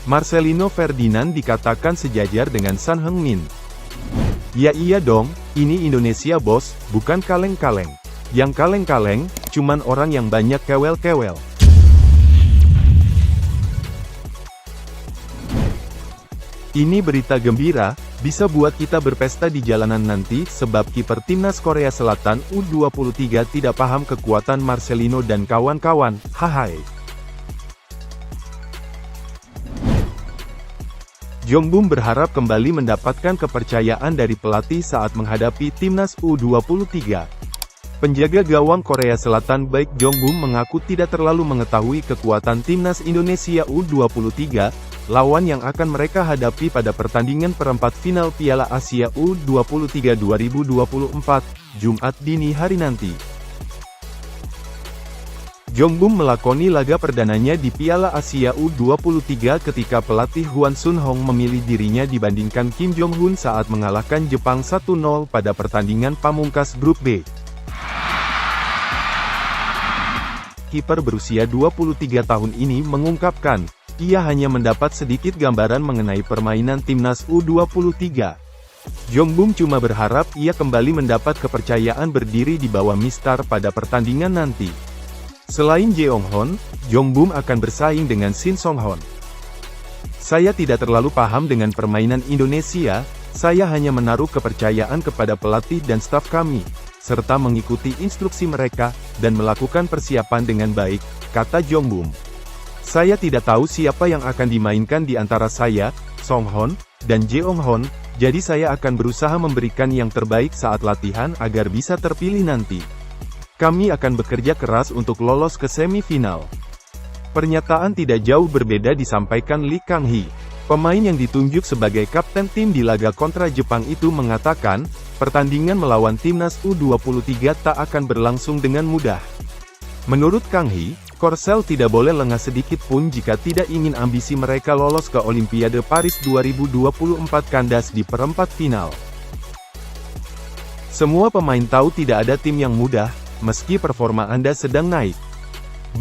Marcelino Ferdinand dikatakan sejajar dengan Son Heung-min. Ya iya dong, ini Indonesia bos, bukan kaleng-kaleng. Yang kaleng-kaleng, cuman orang yang banyak kewel-kewel. Ini berita gembira, bisa buat kita berpesta di jalanan nanti, sebab kiper timnas Korea Selatan U23 tidak paham kekuatan Marcelino dan kawan-kawan, hahai. Jongbum berharap kembali mendapatkan kepercayaan dari pelatih saat menghadapi timnas U23. Penjaga gawang Korea Selatan baik Jongbum mengaku tidak terlalu mengetahui kekuatan timnas Indonesia U23, lawan yang akan mereka hadapi pada pertandingan perempat final Piala Asia U23 2024, Jumat dini hari nanti. Jongbum melakoni laga perdananya di Piala Asia U23 ketika pelatih Hwang Sun-hong memilih dirinya dibandingkan Kim Jong-hun saat mengalahkan Jepang 1-0 pada pertandingan pamungkas Grup B. Kiper berusia 23 tahun ini mengungkapkan, ia hanya mendapat sedikit gambaran mengenai permainan timnas U23. Jongbum cuma berharap ia kembali mendapat kepercayaan berdiri di bawah mistar pada pertandingan nanti. Selain Jeonghon, Jongbum akan bersaing dengan Shin Songhon. Saya tidak terlalu paham dengan permainan Indonesia, saya hanya menaruh kepercayaan kepada pelatih dan staf kami, serta mengikuti instruksi mereka, dan melakukan persiapan dengan baik, kata Jongbum. Saya tidak tahu siapa yang akan dimainkan di antara saya, Songhon, dan Jeonghon, jadi saya akan berusaha memberikan yang terbaik saat latihan agar bisa terpilih nanti. Kami akan bekerja keras untuk lolos ke semifinal. Pernyataan tidak jauh berbeda disampaikan Lee Kang-hee. Pemain yang ditunjuk sebagai kapten tim di laga kontra Jepang itu mengatakan, pertandingan melawan timnas U23 tak akan berlangsung dengan mudah. Menurut Kang-hee, Korsel tidak boleh lengah sedikit pun jika tidak ingin ambisi mereka lolos ke Olimpiade Paris 2024 kandas di perempat final. Semua pemain tahu tidak ada tim yang mudah, meski performa Anda sedang naik.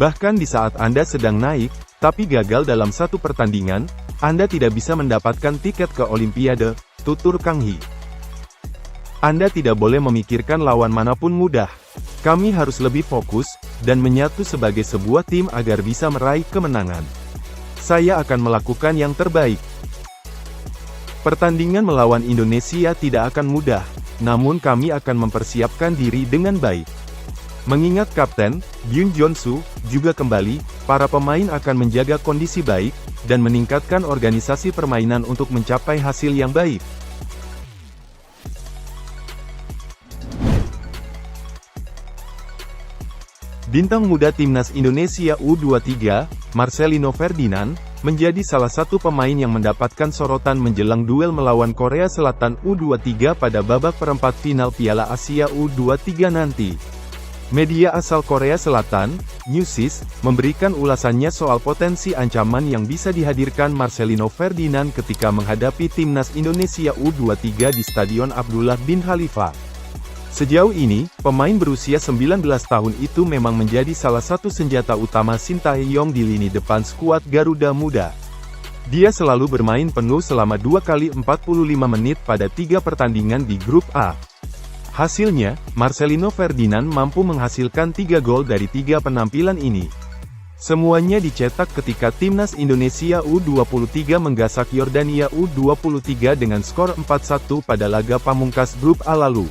Bahkan di saat Anda sedang naik, tapi gagal dalam satu pertandingan, Anda tidak bisa mendapatkan tiket ke Olimpiade, tutur Kang-hee. Anda tidak boleh memikirkan lawan manapun mudah. Kami harus lebih fokus, dan menyatu sebagai sebuah tim agar bisa meraih kemenangan. Saya akan melakukan yang terbaik. Pertandingan melawan Indonesia tidak akan mudah, namun kami akan mempersiapkan diri dengan baik. Mengingat Kapten, Byung Jong-soo, juga kembali, para pemain akan menjaga kondisi baik, dan meningkatkan organisasi permainan untuk mencapai hasil yang baik. Bintang muda timnas Indonesia U23, Marcelino Ferdinand, menjadi salah satu pemain yang mendapatkan sorotan menjelang duel melawan Korea Selatan U23 pada babak perempat final Piala Asia U23 nanti. Media asal Korea Selatan, Newsis, memberikan ulasannya soal potensi ancaman yang bisa dihadirkan Marcelino Ferdinand ketika menghadapi timnas Indonesia U23 di Stadion Abdullah bin Khalifa. Sejauh ini, pemain berusia 19 tahun itu memang menjadi salah satu senjata utama Shin Tae-yong di lini depan skuad Garuda Muda. Dia selalu bermain penuh selama 2 kali 45 menit pada 3 pertandingan di Grup A. Hasilnya, Marcelino Ferdinand mampu menghasilkan 3 gol dari 3 penampilan ini. Semuanya dicetak ketika timnas Indonesia U23 menggasak Yordania U23 dengan skor 4-1 pada laga pamungkas Grup A lalu.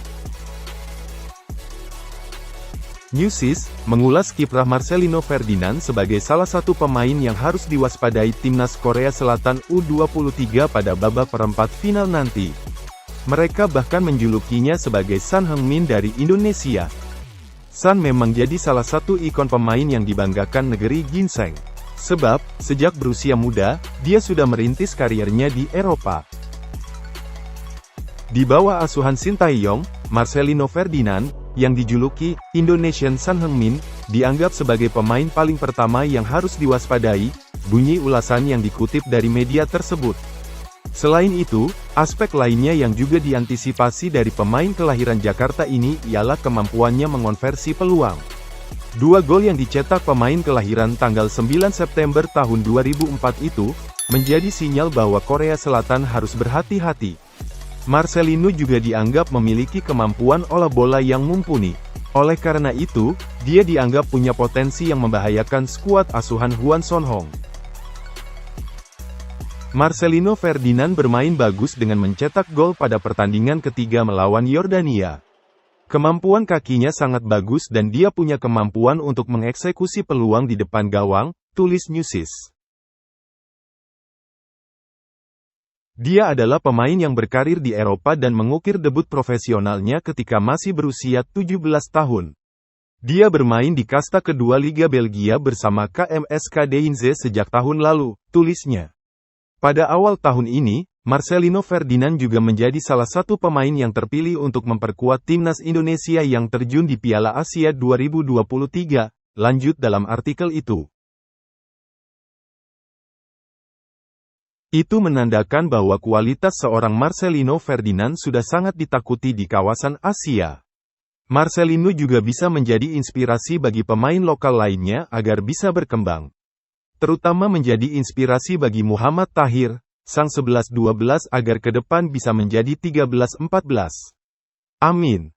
Newsis, mengulas kiprah Marcelino Ferdinand sebagai salah satu pemain yang harus diwaspadai timnas Korea Selatan U23 pada babak perempat final nanti. Mereka bahkan menjulukinya sebagai Son Heung-min dari Indonesia. Son memang jadi salah satu ikon pemain yang dibanggakan negeri ginseng. Sebab, sejak berusia muda, dia sudah merintis karirnya di Eropa. Di bawah asuhan Shin Tae-yong, Marcelino Ferdinand, yang dijuluki Indonesian Son Heung-min, dianggap sebagai pemain paling pertama yang harus diwaspadai, bunyi ulasan yang dikutip dari media tersebut. Selain itu, aspek lainnya yang juga diantisipasi dari pemain kelahiran Jakarta ini ialah kemampuannya mengonversi peluang. 2 gol yang dicetak pemain kelahiran tanggal 9 September tahun 2004 itu, menjadi sinyal bahwa Korea Selatan harus berhati-hati. Marcelino juga dianggap memiliki kemampuan olah bola yang mumpuni. Oleh karena itu, dia dianggap punya potensi yang membahayakan skuad asuhan Hwang Son-hong. Marcelino Ferdinand bermain bagus dengan mencetak gol pada pertandingan ketiga melawan Yordania. Kemampuan kakinya sangat bagus dan dia punya kemampuan untuk mengeksekusi peluang di depan gawang, tulis Newsys. Dia adalah pemain yang berkarir di Eropa dan mengukir debut profesionalnya ketika masih berusia 17 tahun. Dia bermain di kasta kedua Liga Belgia bersama KMSK Deinze sejak tahun lalu, tulisnya. Pada awal tahun ini, Marcelino Ferdinand juga menjadi salah satu pemain yang terpilih untuk memperkuat timnas Indonesia yang terjun di Piala Asia 2023, lanjut dalam artikel itu. Itu menandakan bahwa kualitas seorang Marcelino Ferdinand sudah sangat ditakuti di kawasan Asia. Marcelino juga bisa menjadi inspirasi bagi pemain lokal lainnya agar bisa berkembang. Terutama menjadi inspirasi bagi Muhammad Tahir, sang 11-12 agar ke depan bisa menjadi 13-14. Amin.